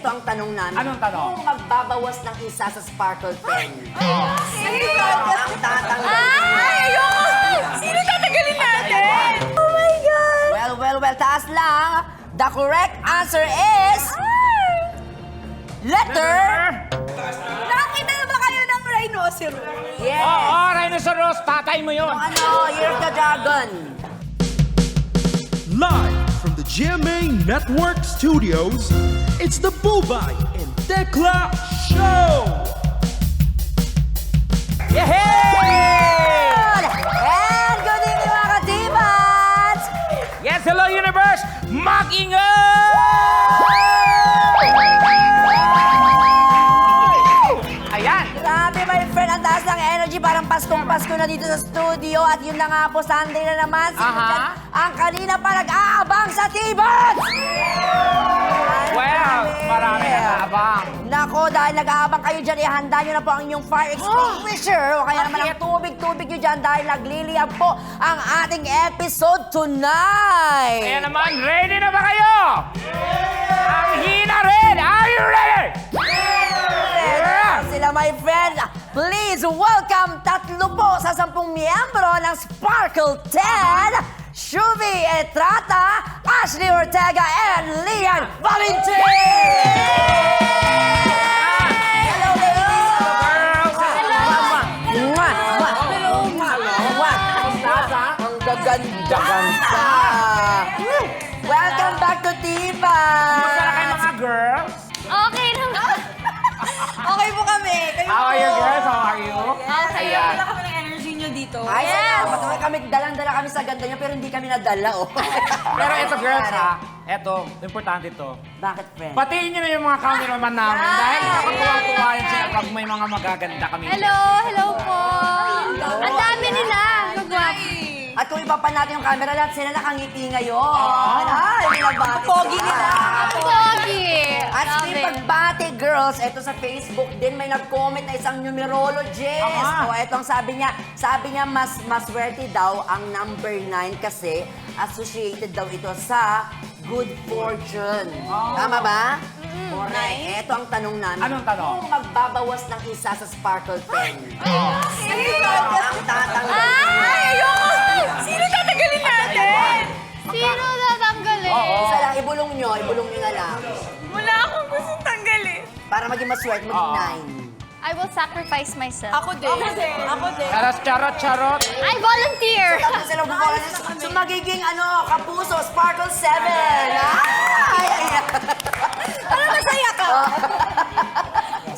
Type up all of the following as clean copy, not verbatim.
Ito ang tanong namin. Anong tanong? Kung magbabawas ng isa sa Sparkle Pen, Sino ang tatanggalin? Ay, ayoko! Sino tatanggalin natin? Oh my God! Well, taas lang. The correct answer is... Letter... Nakita na ba kayo ng rhinoceros? Yes. Oo, rhinoceros, tatay mo yun. Ano, here's the dragon. Live from the GMA Network Studios, it's the Bubay and Tekla Show! Yehey! And good evening mga katibats! Yes, hello universe! Mag-ingay! Ayan! Grabe my friend, ang taas ng energy, parang Paskong-Pasko na dito sa studio. At yun na nga po, Sunday na naman. Sino Aha. dyan ang kanina pa nag-aabang sa Tibats? Well, marami na naabang. Nako, dahil nag-aabang kayo dyan, ihanda nyo na po ang inyong fire extinguisher. O kaya naman ang Bakit? tubig-tubig nyo dyan dahil nagliliyab po ang ating episode tonight. Kaya naman, ready na ba kayo? Ang hina rin! Are you ready? Yeah. Sila my friend, please welcome tatlo po sa 10 miyembro ng Sparkle 10. Shuvi Etrata, Ashley Ortega, and Lian Valentin! Hello, ladies! Girls! Mwah! Mwah! Ang gaganda-ganda! Welcome back to Tiba! Kumusta na kayo mga girls? Okay naman. Okay po kami. Kayo How are you po. girls? How are you? Okay. Ayan. Wala kami ng energy nyo dito. Ay, salamat. Kami, dalang-dala kami sa ganda niyo, pero hindi kami nadala, oh. Pero ito girls ha, ito, importante to. Bakit, friend? Patiin nyo na yung mga cameraman namin dahil nakakatuwa-tuwa yun sila pag may mga magaganda kami. Hello po. Ang dami nila. Magwapo. At kung iba pa natin yung camera, lahat sila nakangiti ngayon. Ay, binabati. Pogi nila. Pogi. At speaking pagbati, girls, ito sa Facebook din may nag-comment na isang numerologist. Aha. O, etong sabi niya mas maswerte daw ang number 9 kasi associated daw ito sa good fortune. Tama ba? Correct. Ito ang tanong namin. Anong tanong? Kung magbabawas ng isa sa Sparkle Pen, Sino ang tatanggalin? Ay, ayoko! Sino tatanggalin natin? Sino tatanggalin? Oo. Isa lang, ibulong nyo na lang. Wala akong gustong tanggalin. Para maging maswerte, maging Oo. 9. I will sacrifice myself. Ako din. Ako din. Charot. I volunteer! Tapos sila so magiging kapuso, Sparkle 7. Ay, Ano masaya ka?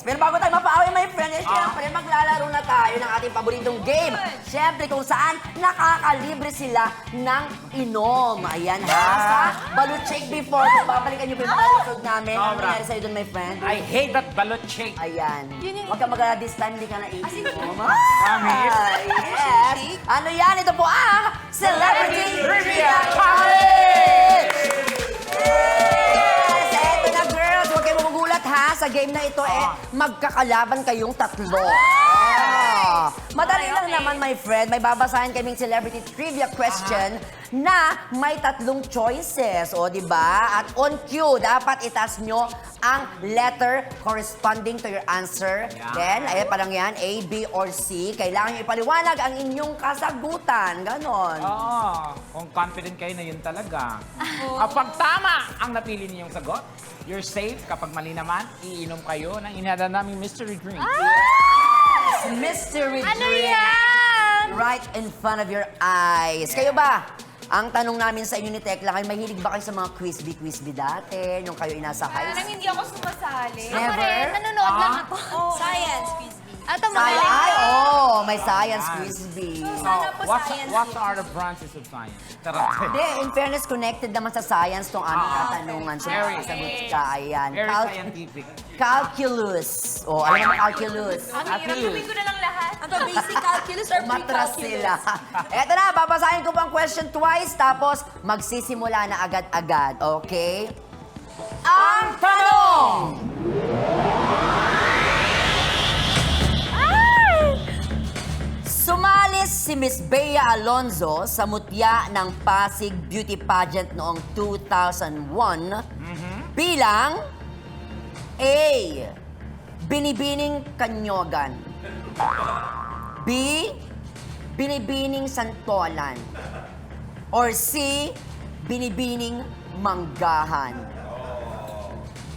Pero bago tayo mapaawin, my friend, siyempre maglalaro na tayo ng ating paboritong game. Siyempre kung saan nakakalibre sila ng inom. Ayan ha, sa Balut Shake before. Kung babalikan niyo po yung episode namin, ano Sobra. nangyari sa'yo doon, my friend? I hate that balot shake. Ayan. Huwag ka mag this time, hindi ka na iinom. Promise? Yes. Ano yan? Ito po ang Celebrity Trivia Challenge! Yes! Eto na, girls. Huwag kayong magugulat ha. Sa game na ito, magkakalaban kayong tatlo. Madali lang naman, my friend. May babasahin kaming celebrity trivia question na may 3 choices. O, di ba? At on cue, dapat itas nyo ang letter corresponding to your answer. Yeah. Then, ayan parang yan, A, B, or C. Kailangan nyo ipaliwanag ang inyong kasagutan. Ganon. Oo, kung confident kayo na yun talaga. Kapag tama ang napili ninyong sagot, you're safe. Kapag mali naman, iinom kayo ng inihanda naming mystery drink. Mystery Ano drink. yan? Right in front of your eyes. Kayo ba? Ang tanong namin sa inyo ni Tekla, kayo mahilig ba kayo sa mga quiz-bee dati? Nung kayo inasa high Parang school? hindi ako sumasali. Ako Never? rin, nanonood lang ako. Science, quiz. Ito, Ay, magaling. may science quiz-bee. Sana po science. What are the branches of science? Charot. Hindi, in fairness, connected naman sa science tong aming katanungan. So, Very. sagot ka, ayan. Very scientific. Calculus. O, alam mo calculus. Ang hirap Appeal. gawin ko na lang lahat. Ano to, basic calculus or Matras pre-calculus? sila. Eto na, babasahin ko pang question twice, tapos magsisimula na agad-agad, okay? Ang tanong! Sumalis si Miss Bea Alonzo sa mutya ng Pasig Beauty Pageant noong 2001 bilang A. Binibining Kanyogan. B. Binibining Santolan. Or C. Binibining Manggahan.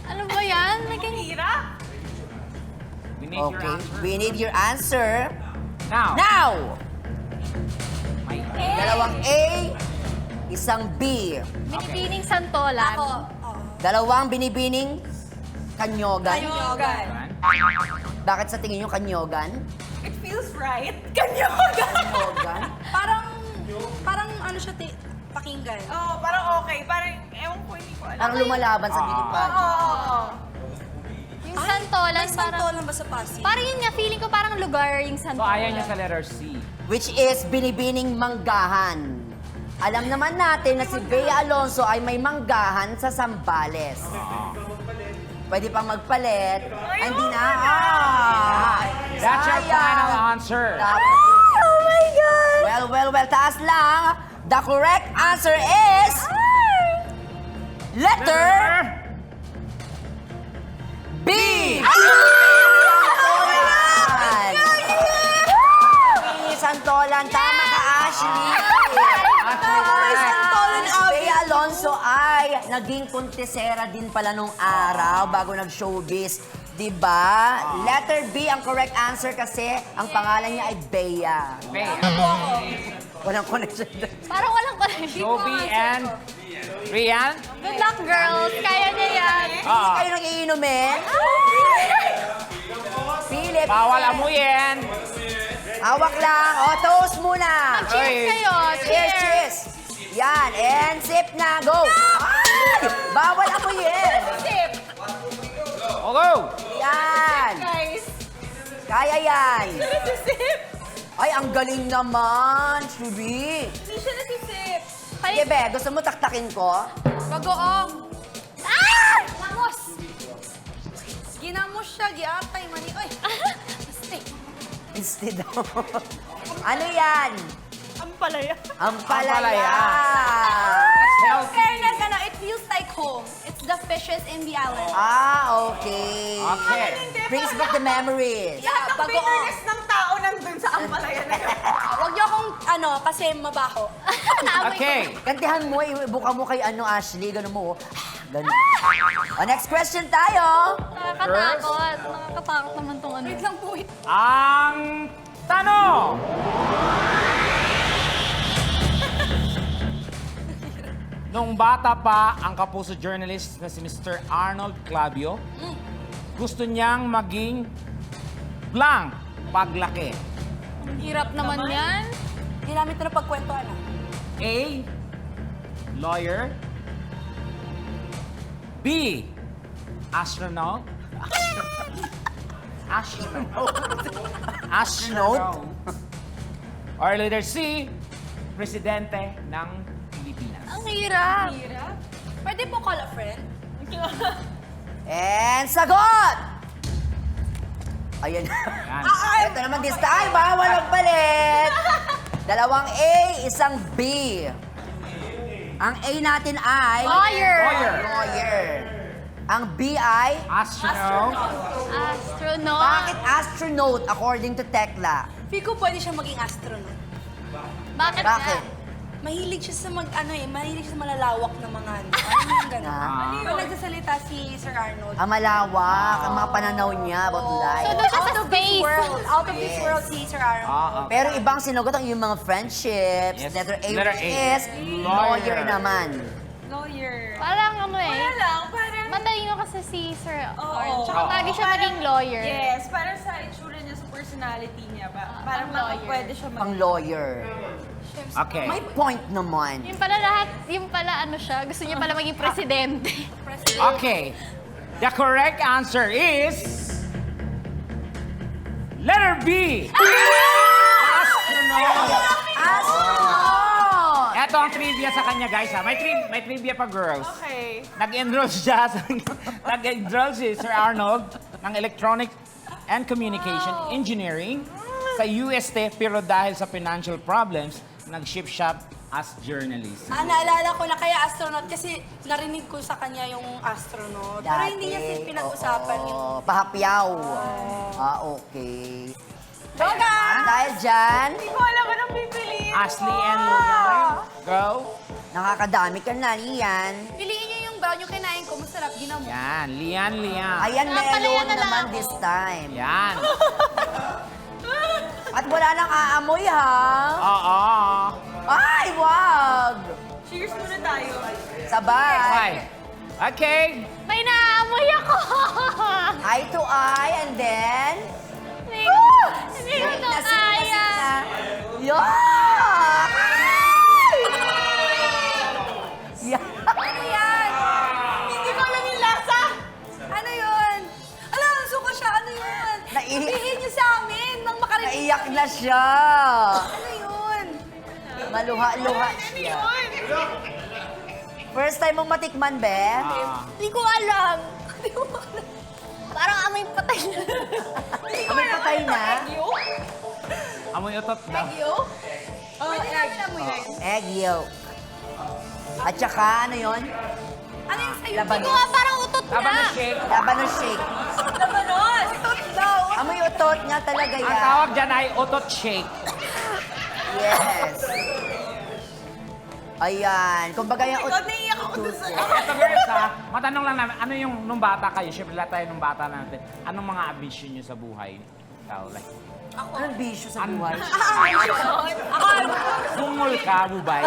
Ano ba yan? Hirap. We need your Okay, answer. we need your answer. Now. Now! May Dalawang A, isang B. Binibining santolan. Dalawang binibining Kanyogan. Kanyogan. Bakit sa tingin nyo Kanyogan? It feels right. Kanyogan. Kanyogan? Parang ano siya, pakinggan. Oo, parang okay. Parang, ewan ko, hindi ko alam. Parang lumalaban sa gilipad. Oo. Yung santolan, May parang... santolan ba sa Pasig? Parang yun nga, feeling ko parang lugar yung So, santolan. ayaw niya sa letter C. Which is binibining Manggahan. Alam naman natin na si Bea Alonso ay may manggahan sa Zambales. Pwede pang magpalit. Ay, hindi na. That's your Sayang. final answer. Oh my God! Well, taas lang. The correct answer is... Letter B! Santolan! Santolan. Tama ka, Ashley. Santolan, Bea Alonso ay naging kontesera din pala nung araw bago nag-showbiz. Diba? Letter B ang correct answer kasi ang pangalan niya ay Bea. Bea. Walang connection. Parang walang connection. Toby and Rian. Good luck, girls. Kaya niya yan. Hindi kayo nang iinumin? Philip. Bawal amuyin. Hawak lang. O, toast muna. Cheers kayo. Cheers, cheers. Yan. And sip na. Go. Ay! Bawal amuyin. Sip. O, go. Yan. Guys. Kaya yan. Sip. Ay, ang galing naman, Shubi. Hindi siya nasisip. Sige, Be, gusto mo taktakin ko? Bagoong. Ah! Lamos! Ginamos siya, giatay, mani. Ay, Instead of... Ano yan? Ang palaya. Ampalaya. Healthy. fairness, ano, it feels like home. It's the fishes in the island. Ah, okay. Okay. Brings back the memories. Lahat ng bagoong. bitterness ng tao nandun sa ampalaya na yun. Huwag niyo akong, ano, kasi mabaho. Okay. Kantihan mo, ibuka mo kay Ashley, gano'n mo. Gano'n. O, next question tayo. Nakakatakot. Nakakatakot naman tong ano. Wait lang po. Ang tanong. Nung bata pa ang kapuso journalist na si Mr. Arnold Clavio, gusto niyang maging blank paglaki. Hirap naman yan. Hindi namin ito napagkwentuhan, ah. A. Lawyer. B. Astronaut. Astronaut. Or letter C. Presidente ng Pilipinas. Ang hirap. Hirap. Pwede po call a friend? And sagot! Ayan. Yan. Ito naman this time, bawal magpalit. Dalawang A, isang B. Ang A natin ay... Lawyer. Lawyer. Ang B ay... Astronaut. Astronaut. Bakit astronaut according to Tekla? Feel ko pwede siya maging astronaut. Bakit? Bakit? Mahilig siya sa mahilig siya sa malalawak na mga ano. Ano yung gano'n? Ah. Pag nagsasalita si Sir Arnold. Ang malawak, ang mga pananaw niya about life. So, doon siya sa Out of this space. world. Out of this Yes. world si Sir Arnold. Pero ibang sinagot ang yung mga friendships. Yes. Letter A, Letter which A. is lawyer naman. Lawyer. Parang ano eh. Wala lang, parang... Matalino kasi si Sir Oo. Arnold. Tsaka lagi siya Parang- naging lawyer. Yes, parang sa itsura niya, sa personality niya. Parang pang lawyer. pwede siya Pang lawyer. Okay. May point naman. Yung pala lahat, yung pala ano siya, gusto niya pala maging presidente. Okay. The correct answer is... Letter B. Astronaut. Astronaut! Ito ang trivia sa kanya, guys. Ha? May trivia pa, girls. Okay. Nag-enroll siya nag-enroll si Sir Arnold ng Electronic and Communication Engineering sa UST pero dahil sa financial problems, nag-shift siya as journalist? Naalala ko na kaya astronaut kasi narinig ko sa kanya yung astronaut. Pero hindi niya pinag-usapan yung... Oo, pahapyaw. Okay. Joga! Dahil dyan, Hindi ko alam anong pipiliin. Ashley and Leon, go. nakakadami ka na, Lian. Piliin niyo yung brown yung kinain ko. Masarap, ginamo. Yan, Lian. Ayan, Napalayan melon na lang naman ako. this time. Yan. At wala nang aamoy, ha? Oo. Ay, wag! Cheers muna tayo. Sabay. Bye. Okay. May naamoy ako! Eye to eye, and then... Hindi ko Sweet to na, sweet na, sweet kaya. na. Yuck! Yeah. Ano yan? Hindi ko alam yung lasa. Ano yun? Alam, ang suko siya. Ano yun? Sabihin niyo sa amin nang makarinig. Naiyak na siya. Ano yun? Maluha-luha siya. First time mong matikman, Be? Hindi ko alam. Parang amoy patay na. Amoy patay na. Amoy utot daw. Pwede namin amoyin. Egg yolk. At saka, ano yun? Ano yung sa'yo? Hindi ko nga parang utot Tama na na. shake. Labanos shake. Labanos! Ito daw. Amoy utot nga talaga Ang yan. tawag dyan ay utot shake. Yes. Ayan. Kumbaga yung God, naiiyak ako dun sa... Ito girls ha, matanong lang namin, ano yung nung bata kayo, syempre lahat tayo nung bata natin, anong mga ambition nyo sa buhay? Ikaw, like, Anong bisyo sa buhay? sungol ka, bubay?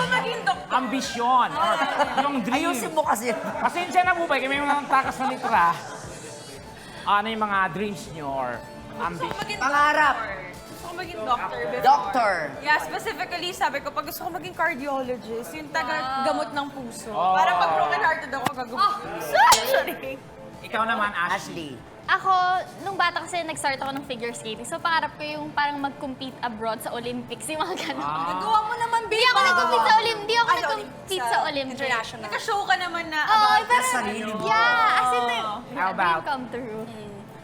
Maging doktor. Ambisyon, or yung dream. Ayusin mo kasi. Pasensya na bubay, kami mga takas na litra. Ano yung mga dreams nyo or ambition? Pangarap. Gusto ko maging doctor before. Doctor. Yeah, specifically, sabi ko, pag gusto ko maging cardiologist, yung taga-gamot ng puso. Oh. Para pag broken-hearted ako, gagamot. Sorry. Ikaw naman, Ashley. Ashley. Ako, nung bata kasi nag-start ako ng figure skating. So, pangarap ko yung parang mag-compete abroad sa Olympics, yung mga ganun. Nagawa mo naman, Hindi ako nag-compete sa Olympics. Hindi ako Ano, nag-compete sa Olympics. International. Naka-show ka naman na Oo, about pero, sarili mo. yeah, as in, How dream about? come true.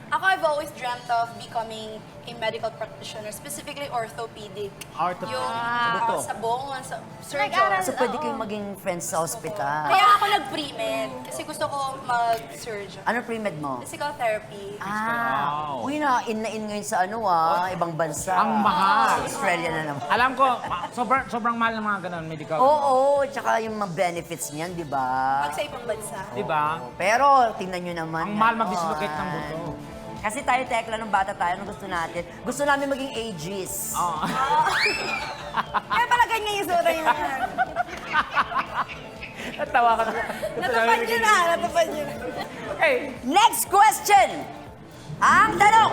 Ako, I've always dreamt of becoming a medical practitioner, specifically orthopedic. Orthopedic. Yung Buto. sa bones, sa Nag-aral. surgeon. So, pwede Oo. kayong maging friends sa ospital. Kaya ako nag-pre-med kasi gusto ko mag-surgeon. Ano pre-med mo? Physical therapy. Wow. Uy, na in ngayon sa ibang bansa. Ang mahal. Australia na naman. Alam ko, sobrang mahal ng mga ganun, medical. Oo, tsaka yung mga benefits niyan, di ba? Mag sa ibang bansa. Di ba? Pero, tingnan nyo naman. Ang mahal mag-dislocate ng buto. Kasi tayo, Tekla, nung bata tayo, nung gusto natin, gusto namin maging ageist. Oo. Kaya pala ganyan yung sura yun. Natawa ka na. Natupad yun na, natupad yun. Okay. Next question! Ang tanong!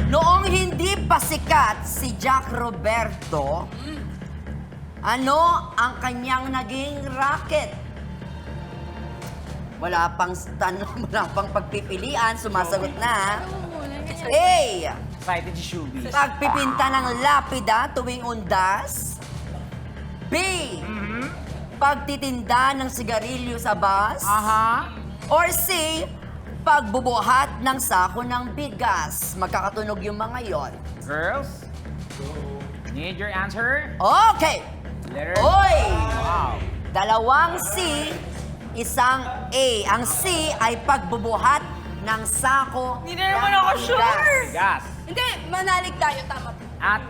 Noong hindi pa sikat si Jack Roberto, ano ang kanyang naging racket? Wala pang tanong, wala pang pagpipilian, sumasagot na. A. Excited si Shubi. Pagpipinta ng lapida tuwing undas. B. Pagtitinda ng sigarilyo sa bus. Aha. Or C. Pagbubuhat ng sako ng bigas. Magkakatunog yung mga yon. Girls, need your answer? Okay! Letter. Oy! Wow. Dalawang C, isang A. Ang C ay pagbubuhat ng sako Hindi na naman ako bigas. sure. Gas. Hindi, manalig tayo, tama po. At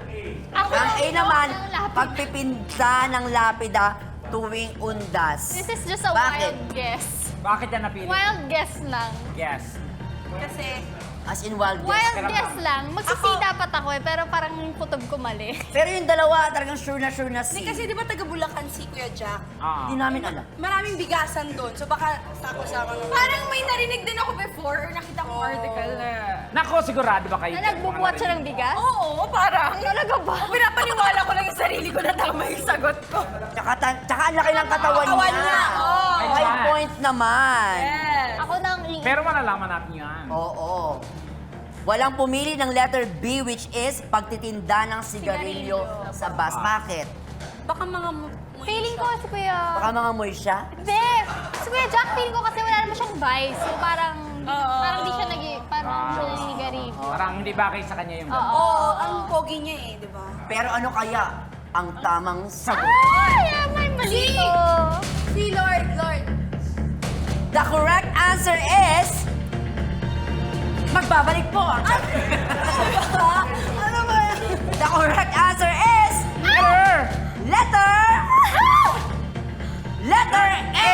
Ako Ang A naman, ng lapid. pagpipinta ng lapida tuwing undas. This is just a Bakit? wild guess. bakit yan napili? Wild guess lang. Yes. Kasi, As in wild guess. Wild ka na guess ba? lang. Magsisi dapat ako eh, pero parang yung kutob ko mali. Pero yung dalawa, talagang sure na hindi C. kasi di ba taga Bulacan si Kuya Jack? Ah. Hindi namin alam. Maraming bigasan doon, so baka sako-sako naman. Parang may narinig din ako before or nakita ko article na... Nako, sigurado ba kayo? Na nagbubuhat siya ng bigas? Oo, parang. Talaga ba? Pinapaniwala ko lang yung sarili ko na tama yung sagot ko. Tsaka ang laki ng katawan Katawan niya. niya, oo. May point naman. Yes. Ako nang Pero malalaman natin yan. Oo. Walang pumili ng letter B, which is pagtitinda ng sigarilyo sa bus. Bakit? Baka mga feeling ko si Kuya... Baka mga moy siya? Hindi! Si Kuya Jack, feeling ko kasi wala naman siyang vice. So parang Parang di siya parang siya nanigari. Parang hindi bagay sa kanya yung Oo, ang pogi niya eh, di ba? Pero ano kaya ang tamang sagot? Ay, may mali to. Si Lord. The correct answer is... Magbabalik po. Ano ba yan? The correct answer is... Letter A!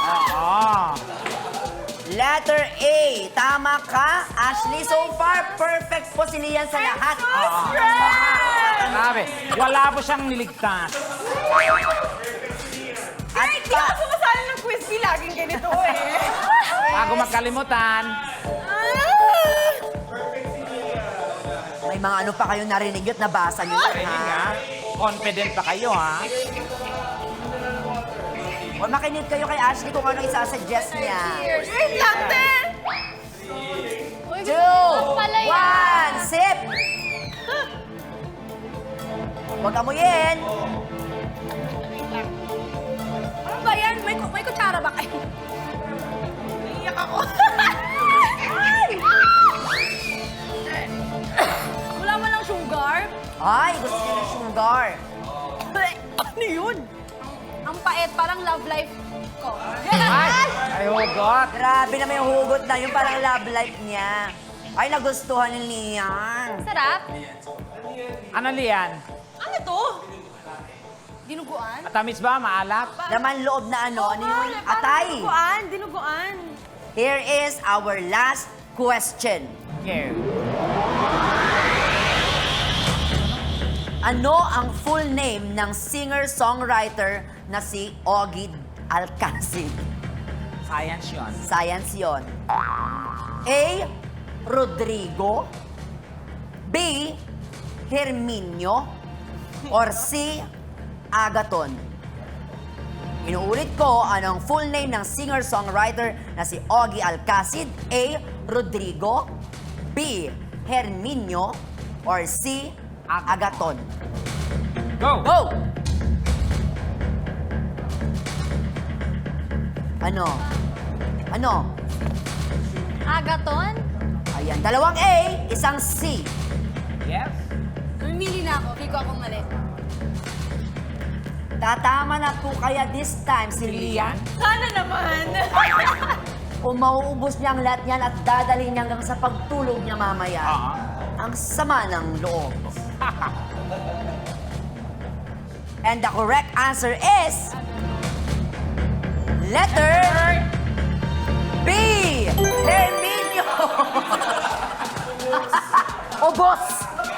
Oo. Letter A. Tama ka, Ashley. So far, perfect po si Lian sa lahat. Sabi, wala po siyang niligtas. At Hindi ako sumasali ng quiz bee. Laging ganito eh. Bago magkalimutan, may mga ano pa kayo narinig yun at nabasa nyo yun, rinig ha? ha. Confident pa kayo ha. O makinig kayo kay Ashley kung ano isasuggest niya. Wait lang din. 2, Pala yan. 1, sip! Huwag amuyin. Ano ba yan? May kutsara ba kayo? Naiiyak ako. Wala mo lang sugar? Ay, gusto niya ng sugar. Ano yun? Ang pait, parang love life ko. Ay, hugot. Grabe naman yung hugot na yun, parang love life niya. Ay, nagustuhan ni Lian. Sarap. Ano Lian? Ano to? Dinuguan? Matamis ba? Maalat? Laman loob na ano yun? Parang Atay. Dinuguan. Here is our last question. Okay. Ano ang full name ng singer-songwriter na si Ogie Alcacid? Science yun. Science yon. A. Rodrigo. B. Herminio. Or C. Agaton. Inuulit ko, anong full name ng singer-songwriter na si Ogie Alcacid? A. Rodrigo. B. Herminio. Or C. Agaton. Go! Go! Ano? Agaton? Ayan, dalawang A, isang C. Yes? Mamili na ako. Feel ko akong mali. Tatama na po kaya this time si Lian. Sana naman. O mauubos niya ang lahat niyan at dadalhin niya hanggang sa pagtulog niya mamaya. Ang sama ng loob. And the correct answer is... Letter... B! Herminio! Ubos!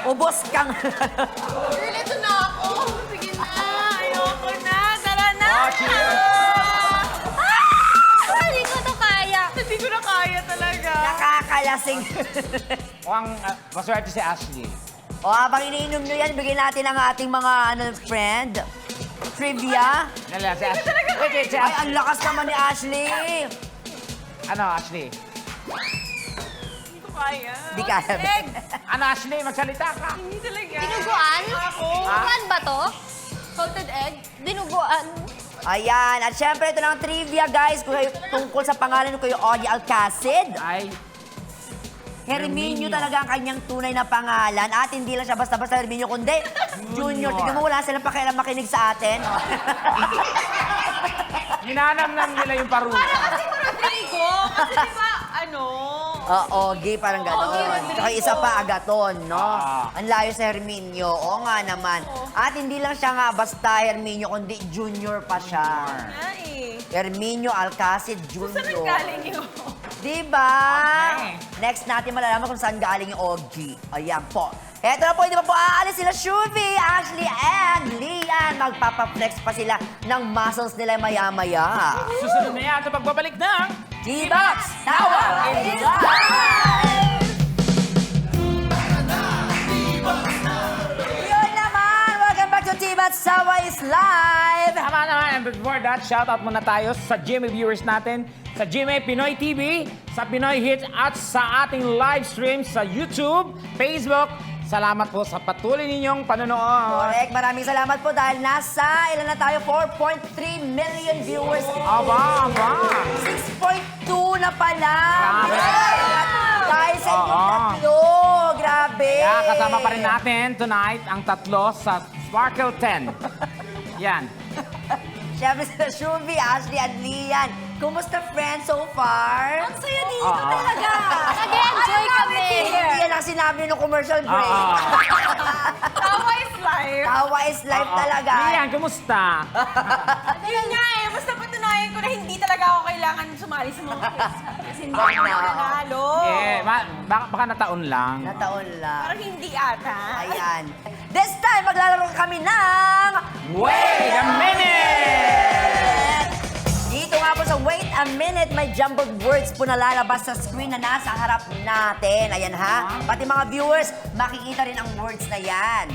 Ubos kang... Girl, ito na ako. Sige na. Ayoko na. Tara na. Hindi ko to kaya. Hindi ko na kaya talaga. Nakakalasing. Mukhang maswerte si Ashley. O habang iniinom nyo yan, bigyan natin ang ating mga friend. Trivia. Nala, si Ashley. Wait, si Ay, Ashley. ang lakas naman ni Ashley. Ano, Ashley? Hindi ko kaya. Di kaya. Egg. Ano, Ashley? Magsalita ka. Hindi talaga. Dinuguan? Dinuguan ba to? Salted egg? Dinuguan. Ayan. At syempre, ito na ang trivia, guys. Kung tungkol sa pangalan ko yung Ogie Alcacid. Ay, Herminio Herminio. talaga ang kanyang tunay na pangalan. At hindi lang siya basta-basta Herminio, kundi Junior. Tignan mo, wala silang pakialam makinig sa atin. hinanamnam nila yung parusa. Kasi Rodrigo. Kasi di ba, ano? Ogie, parang gano'n. Tsaka isa pa, Agaton, no? Ang layo sa Herminio. Oo nga naman. At hindi lang siya nga basta Herminio, kundi Junior pa siya. Ay. Herminio Alcacid Saan Junior. ang galing yun? Diba? Okay. Next natin malalaman kung saan galing yung Ogie. Ayan po. Eto na po, hindi pa po aalis sila Shuvi, Ashley, and Lian. Magpapaflex pa sila ng muscles nila maya-maya. Susunod na yan sa pagbabalik ng... T-Box Tower is live! Yun naman! Welcome back to T-Box Tower is live! Tama naman. And before that, shoutout muna tayo sa GMA viewers natin, sa GMA Pinoy TV, sa Pinoy Hits, at sa ating live stream sa YouTube, Facebook, salamat po sa patuloy ninyong panonood. Correct. Maraming salamat po dahil nasa, ilan na tayo? 4.3 million viewers. Aba. 6.2 na pala. Grabe. Dahil sa inyong Oo. tatlo. Grabe. Kaya kasama pa rin natin tonight ang tatlo sa Sparkle 10. Yan. Siyempre sila Shuvi, Ashley, at Lian. Kumusta friends so far? Ang saya dito talaga. Nag-enjoy kami. Yan ang sinabi ng commercial break. Tawa is life. Tawa is life talaga. Lian, kumusta? Yun nga eh, basta patunayan ko na hindi talaga ako kailangan sumali sa mga quiz. Kasi hindi ako nanalo. Baka nataon lang. Nataon lang. Parang hindi ata. Ayan. This time, maglalaro kami ng... Wait a minute! Dito nga po sa Wait a Minute, may jumbled words po na lalabas sa screen na nasa harap natin. Ayan ha. Pati mga viewers, makikita rin ang words na yan.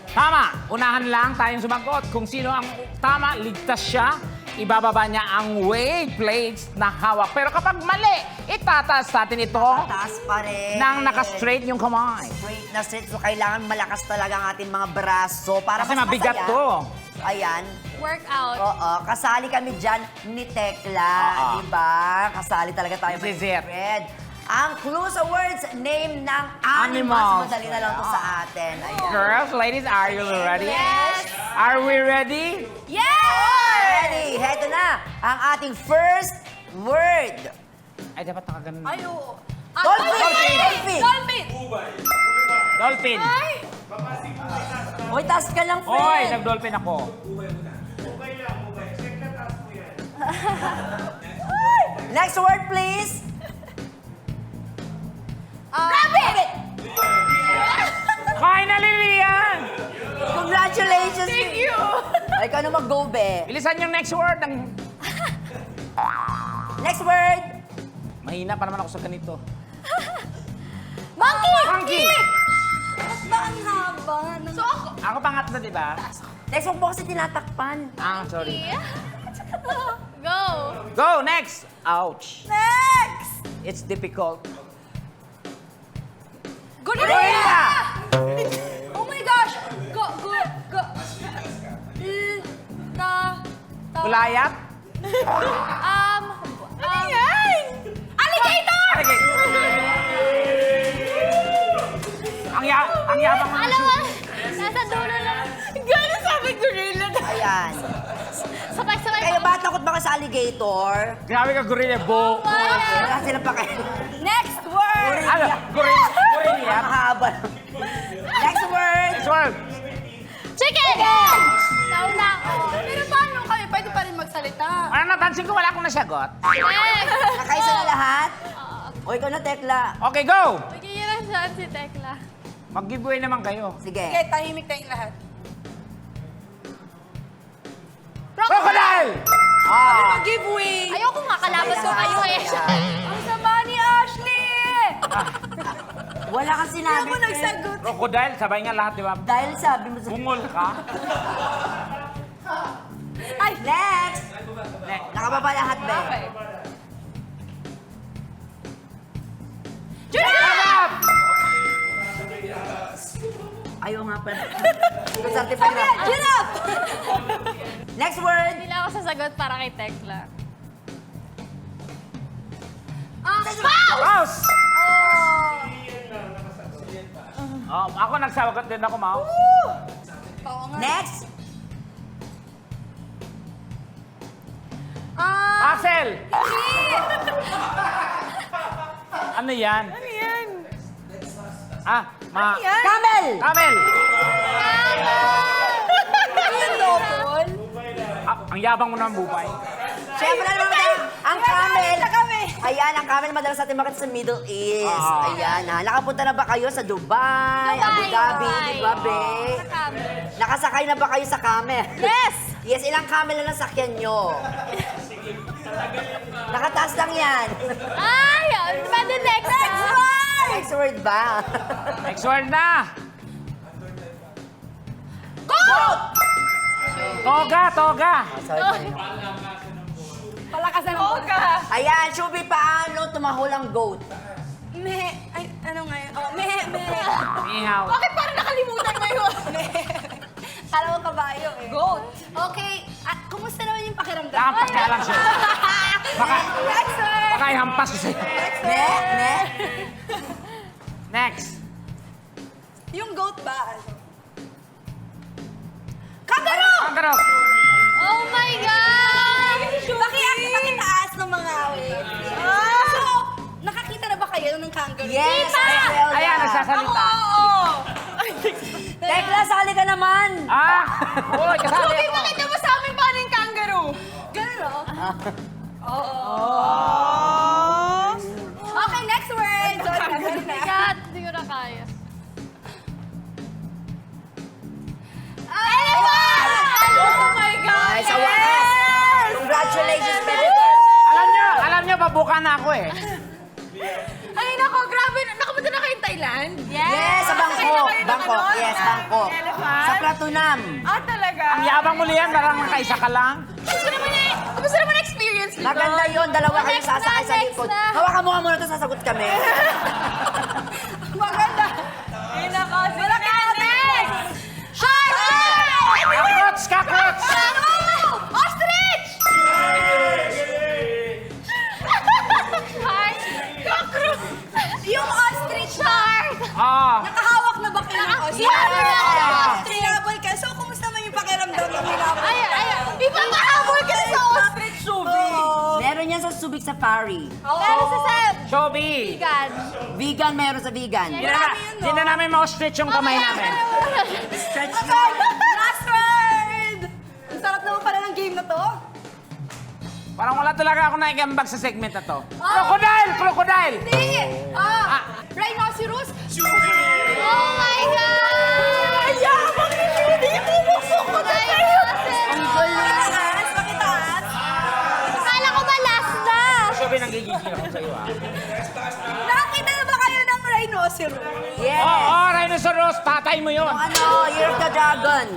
Tama! Unahan lang tayong sumagot. Kung sino ang tama, ligtas siya. Ibababa niya ang weight plates na hawak. Pero kapag mali, itataas natin ito Taas pa rin. nang naka-straight yung kamay. Straight na straight. So, kailangan malakas talaga ang ating mga braso para Kasi mas mabigat masaya. to. Ayan. Workout. Oo, kasali kami dyan ni Tekla, Oo. di ba? Kasali talaga tayo. This is my it. friend. Ang clue sa words, name ng animals. Animals. Madali na lang to sa atin. Ayan. Girls, ladies, are you ready? Yes. Are we ready? Yes! Ready? Heto na ang ating first word. Ay, dapat nakaganon. Ay, oo. Dolphin! Dolphin! Dolphin! Dolphin! Dolphin! Ay! Uy, taas ka lang, Oy, friend. nag-dolphin ako. Next word, please. Rabbit! Finally, Lian! Congratulations. Thank you! Ay, ikaw na mag-go, be. Bilisan yung next word. Next word. Mahina pa naman ako sa ganito. Monkey! Monkey! Ba't ba ang haba? So ako? Ako pangatlo, di ba? Next word po kasi tinatakpan. Ah, sorry. Go. Go, next! Ouch. Next! It's difficult. Gorilla! Oh my gosh! Go! Kulayat? Ano yan? Alligator! Ang yabang mo Alam mo, nasa dulo lang. Gano'n sabi gorilla na? Ayan. Sabay-sabay. Kayo ba takot ba ka sa alligator? Grabe ka, gorilla, bo. Wala sila pa kayo. Next word! Ano? Gorilla? Ang haba. Next word. Next word. Chicken! Nauna ako. Pero paano kami? Pwede pa rin magsalita. Ano, napansin ko wala akong nasagot. Next! Nakaisa na lahat? O ikaw na, Tekla. Okay, go! Magiging saan si Tekla. Mag-giveaway naman kayo. Sige. Okay, tahimik tayong lahat. Crocodile! Giveaway! Ayoko nga, kalaban ko kayo eh. Ang sama ni Ashley! Wala kang Hindi sinabi. ako nagsagot. Crocodile, sabay nga lahat, di ba? Dahil sabi mo sa... Bungol ka. Ay, next! Nakababa lahat, be. Okay. Giraffe! Ayaw nga pala. Masarte pa na. Giraffe! Next word. Hindi lang ako sasagot para kay Tekla. Mouse! Ako nagsawagat din ako, mouse. Oo nga. Next. Puzzle! Ano yan? Ano yan? Camel! Camel. Ano yung double? Ang yabang mo naman, Bubay. Siyempre naman tayo, ang camel. Na kami. Ayan, ang camel madalas natin makita sa Middle East. Ayan, ha. Nakapunta na ba kayo sa Dubai, Abu Dhabi, di ba, be? Nakasakay na ba kayo sa camel? Yes! Yes, ilang camel na nasakyan nyo? Nakataas lang yan. Ay! Pwede next Next word ba? Next word na! Goat! Toga! Sorry. Palakasan ng boga. Ayan, Shubi, paano tumahol ang goat? Ay, Ano ngayon? Oh, me. Ihaw. Bakit parang nakalimutan mo yun? Alam mo kabayo eh. Goat. Okay, at kumusta naman yung pakiramdam? Dapat ka lang siya. Next word! Baka ihampas ko sa'yo. Ne? Next. Yung goat ba? Ano? Kangaroo! Kangaroo. Oh my God! Pakitaas ng mga awit. So, nakakita na ba kayo ng kangaroo? Yes, Esmeralda. Ayan, nagsasalita. Tekla, sali ka naman. Ah! Uy, kasali Subi, ako. pakita mo sa amin paano yung kangaroo. Ganun, oh. Oh. Okay, next word. So, Oh my God, hindi ko na kaya. Oh my God! Ay, sa wakas. Congratulations, baby. Alam nyo, pabuka na ako eh. Ay, nako, grabe. Nakapunta na kayo Thailand? Yes, sa Bangkok. Nakakita kayo ng Bangkok, ano? yes, Bangkok. Elephant? Sa Pratunam. Ah, talaga? Ang yabang mo liyan, parang nakaisa ka lang. Kumusta naman experience nito? Maganda yun, dalawa kayo Next na, sasakay sa next likod. na. Hawakan mo nga muna ito, sasagot kami. Maganda. Ay, nako. Wala ka next! Cockroach! Cockroach! Ostrich! Cockroach! Yung ostrich shark. Ah. Nakahawak na ba kayo ng ostrich? Yeah. Tinabol ka. So, kumusta man yung pakiramdam ng hinabol? Ay, Di ba mahabol ka sa ostrich, Subi? Meron yan sa Subic Safari. pero sa Seb, Chobi! vegan. Vegan, meron sa vegan. Hindi na namin ma-stretch yung kamay namin. Stretch Okay, last word. Ang sarap naman pala ng game na to. Parang wala talaga ako naikambag sa segment na to. Crocodile! Crocodile! Hindi. Rhinoceros. Oh my God! Yabang ni Judy. Bubukso ko na kayo. Ang galing. Pakitaas, pakitaas. Akala ko ba last na? Chobi, nanggigigil ako sa'yo ah. Nakakita na ba kayo ng rhinoceros? Yes. Oh, rhinoceros! Tatay mo yun! Ano, Year of the Dragon.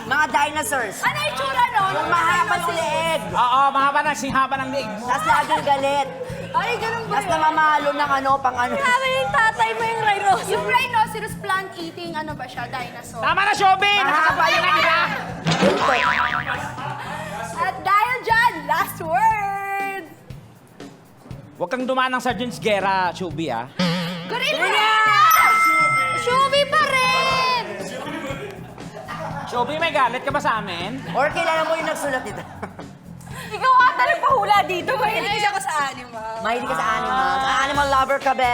Mga dinosaurs. Ano yung tsura nun? Yung mahaba yung leeg. Oo, mahaba na, singhaba ng liig mo. Tapos laging galit. Ay, ganun ba Tapos namamalo ng ano, pang ano. Grabe yung tatay mo yung rhinoceros. Yung rhinoceros plant-eating, ano ba siya? Dinosaur. Tama na, Chobi! Mahaba yung nila. At dahil dyan, last word. Huwag kang dumaan ng Sergeant's Guerra, Chobi ah. Gorilla! Shubi pa rin! Chobi, may galit ka ba sa amin? Or kilala mo yung nagsulat nito. Ikaw ata nagpahula dito. Mahilig kasi ako sa animal. Mahilig ka sa animals. Animal lover ka, be.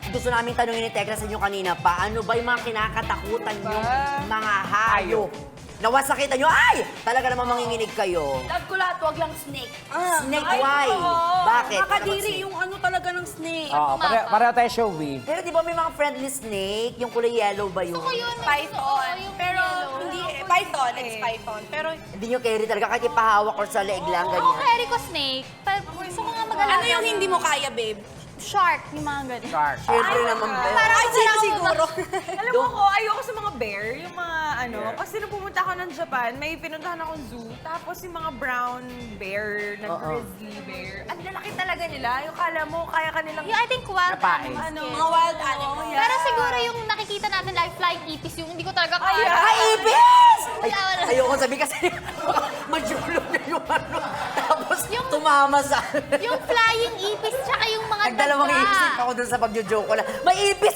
Gusto namin tanungin ni Tekla sa inyo kanina pa, ano ba yung mga kinakatakutan nyo mga hayop? Nawasakita nyo, ay! Talaga naman manginginig kayo. Love ko lahat, wag lang snake. Snake, why? Bakit? Nakakadiri yung ano talaga ng snake. Oo, pareho tayo, Chobi. Pero di ba may mga friendly snake? Yung kulay yellow ba yun? Ako yun. Python. yung Pero yellow. hindi, python, it's python. Pero Hindi nyo carry talaga, kahit ipahawak or sa leeg lang, Oo, ganyan. carry ko snake. Sa mga mag-alaga. ano yung hindi mo kaya, babe? Shark, yung mga ganun. Shark. Siyempre naman, be. Ay, siguro. Alam mo ko, ayoko sa mga bear, yung mga ano, kasi nung pumunta ako ng Japan, may pinuntahan akong zoo, tapos yung mga brown bear, na grizzly bear, ang lalaki talaga nila, yung kala mo, kaya ka nilang... Yung I think wild Napain. animals. Ano, yun. mga wild animals. Pero siguro yung nakikita natin like flying ipis, yung hindi ko talaga kaya. Ay, ibis! Ay, Wala. ayoko sabihin kasi majulog na yung ano. Tapos Yung- tumama sa... Yung flying ipis, tsaka yung mga Nagdalawang daga. isip ako dun sa pagjo-joke ko lang. May ipis!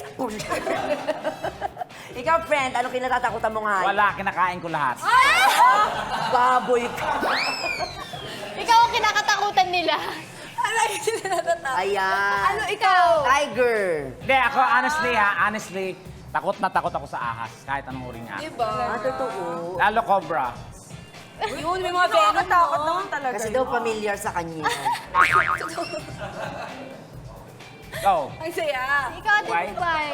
Ikaw, friend, ano kinatatakutan mo nga? Wala, kinakain ko lahat. Baboy ka. Ikaw ang kinakatakutan nila. Ayan. Ano ikaw? Tiger. Hindi, ako honestly, takot na takot ako sa ahas, kahit anong uring ahas. Diba? Totoo. Lalo cobra. Yun, may mga venom, Nakakatakot no? naman talaga. Kasi daw familiar sa kanya. Go. Ang saya. Ikaw, Why? Dubai.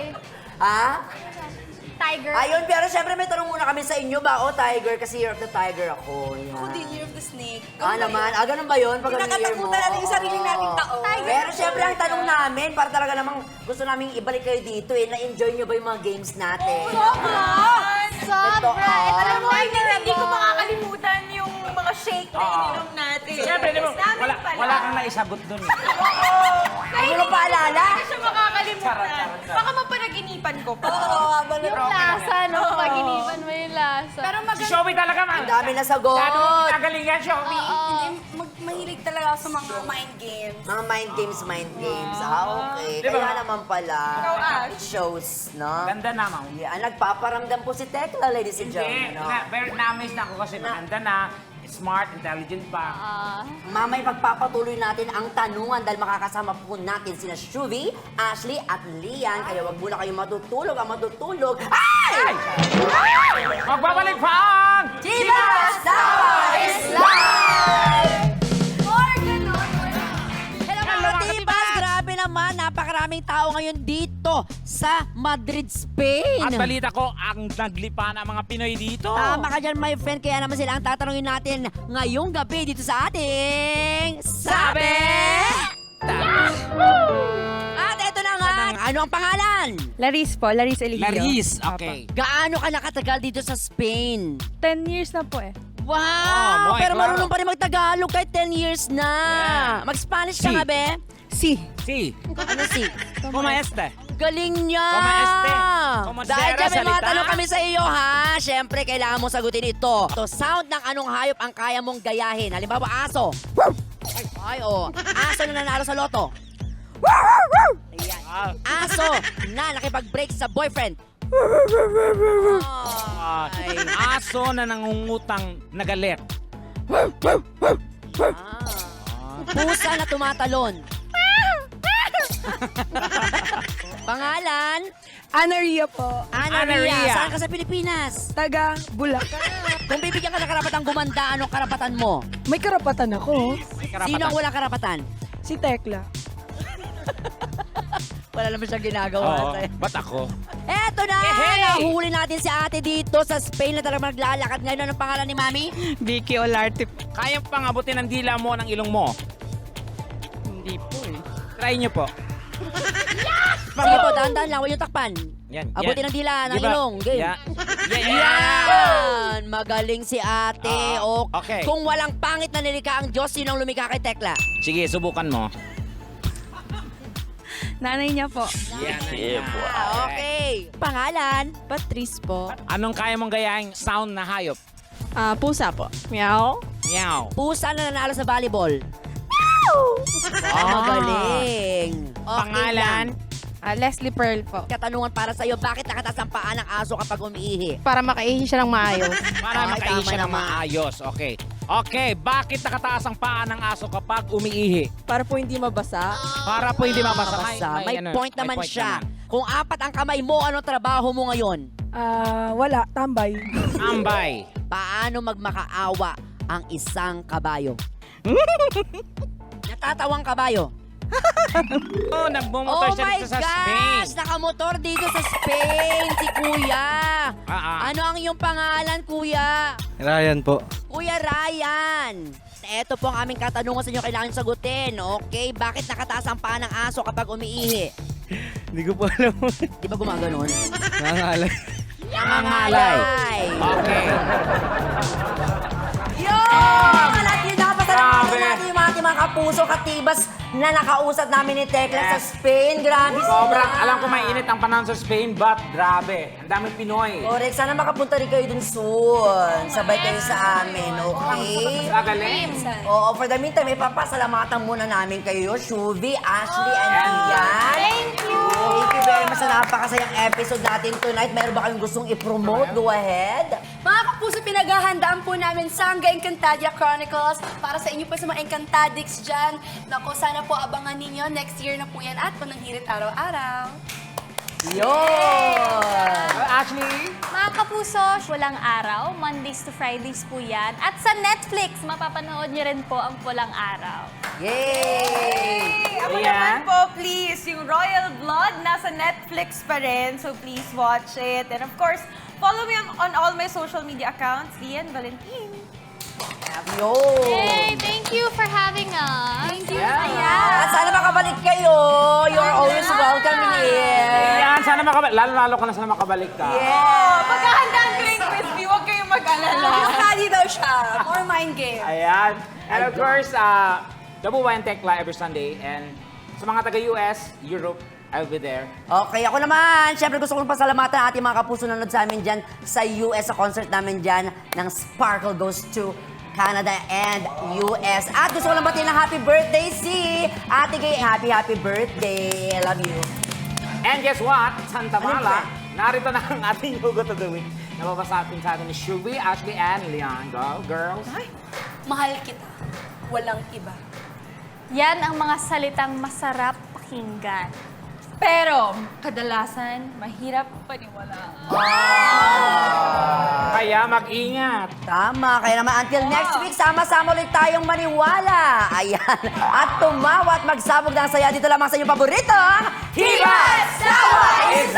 Ha? Tiger. Ayun, pero syempre may tanong muna kami sa inyo ba? O, Tiger, kasi Year of the Tiger ako. Yan. Ako din, Year of the Snake. Naman. Ganun ba yun? Pag year mo? Pinakatakutan natin yung sarili nating Oo. tao. Pero syempre ang tanong namin, para talaga namang gusto namin ibalik kayo dito eh. Na-enjoy nyo ba yung mga games natin? Sobra. Ito, Ito Alam mo, ang hindi ko memorable. makakalimutan yung mga mga shake na ininom natin. Siyempre, di ba, Miss namin pala. wala kang naisagot dun. Hindi mo paalala? Hindi siya makakalimutan. Baka mapanaginipan ko pa. Yung lasa, no? Pag-inipan mo yung lasa. Pero Si Shobi talaga, man. Ang dami na sagot. Masyado mong pinagalingan, Shobi. mahilig talaga ako sa mga mind games. Mga mind games. Okay. Di ba? Kaya naman pala. Ikaw, Ash. It shows, no? Ganda naman. Yeah, nagpaparamdam po si Tekla, ladies and Hindi, gentlemen. No? very na-amaze na ako kasi maganda na, smart, intelligent pa. Mamay pagpapatuloy natin ang tanungan dahil makakasama po natin sina Shuvi, Ashley at Lian. Kaya wag muna kayo matutulog. Ang matutulog ay! Magbabalik pa ang Chivas Tower is live! Or ganon. Hello mga Tibas! Grabe naman, napakaraming tao ngayon dito sa Madrid, Spain. At balita ko, ang naglipa na mga Pinoy dito. Tama ka dyan, my friend. Kaya naman sila ang tatanungin natin ngayong gabi dito sa ating Sabi! At eto na nga, ano ang pangalan? Laris po, Laris Eligio. Laris, okay. Gaano ka nakatagal dito sa Spain? 10 years na po eh. Wow! Oh, boy, pero claro. marunong pa rin mag-Tagalog kahit 10 years na. Yeah. Mag-Spanish ka Si. nga, be? Si. Si, Ano si? como este? Galing niya! Como este? Como Dahil sera dyan, may mga salita? tanong kami sa iyo, ha? Siyempre, kailangan mo sagutin ito. To sound ng anong hayop ang kaya mong gayahin? Halimbawa, aso. Ay, oh. Aso na nanalo sa loto. Ayan. Aso na nakipag-break sa boyfriend. Ay. Aso na nangungutang na galit. Pusa na tumatalon. Pangalan? Anaria po. Ana Ana Ria. Ria. Saan ka sa Pilipinas? Taga Bulacan. Kung bibigyan ka ng karapatang gumanda, anong karapatan mo? May karapatan ako. May karapatan. Sino ang walang karapatan? Si Tekla. Wala naman siyang ginagawa. Oo, ba't ako? Eto na! Hey! Nahuli natin si ate dito sa Spain na talagang naglalakad ngayon. Anong pangalan ni Mami? Vicky Olarte. Kayang pangabutin ng dila mo ng ilong mo. Hindi po eh. Try nyo po. Sige po, dahan-dahan lang. Huwag yung takpan. Yan. Abutin ng dila, ng Diba? ilong. Game. Yan. Yan! Magaling si ate. Okay. Kung walang pangit na nilikha ang Diyos, sino ang lumikha kay Tekla? Sige, subukan mo. Nanay niya po. Yan. Okay. Pangalan? Patrice po. Anong kaya mong gayahin sound na hayop? Pusa po. Meow. Meow. Pusa na nanalo sa volleyball. Magaling. Okay Pangalan? lang. Leslie Pearl po. Katanungan para sa'yo, bakit nakataas ang paa ng aso kapag umiihi? Para makaihi siya ng maayos. Para Ay, makaihi tama siya ng naman. maayos. Okay. Okay, bakit nakataas ang paa ng aso kapag umiihi? Para po hindi mabasa. Para po hindi mabasa. Basta, may ano, point may naman point siya. naman. Kung apat ang kamay mo, anong trabaho mo ngayon? Wala. Tambay. Ambay. Paano magmakaawa ang isang kabayo? Natatawang kabayo. Oh, nagmumotor Oh siya my dito sa Spain. gosh! Nakamotor dito sa Spain si Kuya. Ano ang iyong pangalan, Kuya? Ryan po. Kuya Ryan. Ito po ang aming katanungan sa inyo. Kailangan sagutin. Okay, bakit nakataas ang paa ng aso kapag umiihi? Hindi ko po alam. Di ba gumaganon? Nangangalay. Nangangalay. Okay. Yun! At yun na, pasalamatan Grabe. natin yung ating mga kapuso, katibas na nakausap namin ni Tekla sa Spain. Grabe Sobrang, sila. alam ko mainit ang panahon sa Spain, but grabe. Ang daming Pinoy. Correct. Sana makapunta rin kayo dun soon. Sabay kayo sa amin, okay? Gagaling. Oo, for the meantime, ipapasalamatan muna namin kayo, Shuvi, Ashley, and Ian. Thank you! Thank you very much sa napakasayang episode natin tonight. Meron ba kayong gustong i-promote? Go ahead. Mga kapuso, pinaghahandaan po namin Sangga Encantadia Chronicles para sa inyo po sa mga Encantadix dyan. Naku, sana po abangan ninyo. Next year na po yan at pananghirit araw-araw. Yun! Ashley? Mga kapuso, Pulang Araw, Mondays to Fridays po yan. At sa Netflix, mapapanood niyo rin po ang Pulang Araw. Yay! Ako Ayan. naman po, please, yung Royal Blood nasa Netflix pa rin. So please watch it. And of course, follow me on all my social media accounts. Ian Valentin. Yun! Hey, thank you for having us. Thank you. At sana makabalik kayo. You're always welcome here. Yan, sana makabalik. Lalo-lalo ka na sana makabalik ka. Yeah! Pagkahandaan ko yung quiz, huwag kayong mag-alala. Study daw siya. More mind game. Ayan. And of course, Dabubayan Tekla every Sunday. And sa mga taga-US, Europe, I'll be there. Okay, ako naman. Siyempre gusto kong pasalamatan ang ating mga kapuso nanood sa amin dyan sa US, sa concert namin dyan ng Sparkle Goes to Canada and US. At gusto ko lang batiin ng happy birthday si Ate Gay. Happy birthday. I love you. And guess what? Santa Ano Mala, yun? narito na ang ating hugot of the week. Nababasapin sa atin ni Shubi, Ashley, and Leon. Go, girls. Mahal kita. Walang iba. Yan ang mga salitang masarap pakinggan. Pero, kadalasan, mahirap paniwalaan. Kaya mag-ingat. Tama. Kaya naman until next week, sama-sama ulit tayong maniwala. Ayan. At tumawa at magsabog ng saya dito lamang sa inyong paboritong Hibas! Sawa is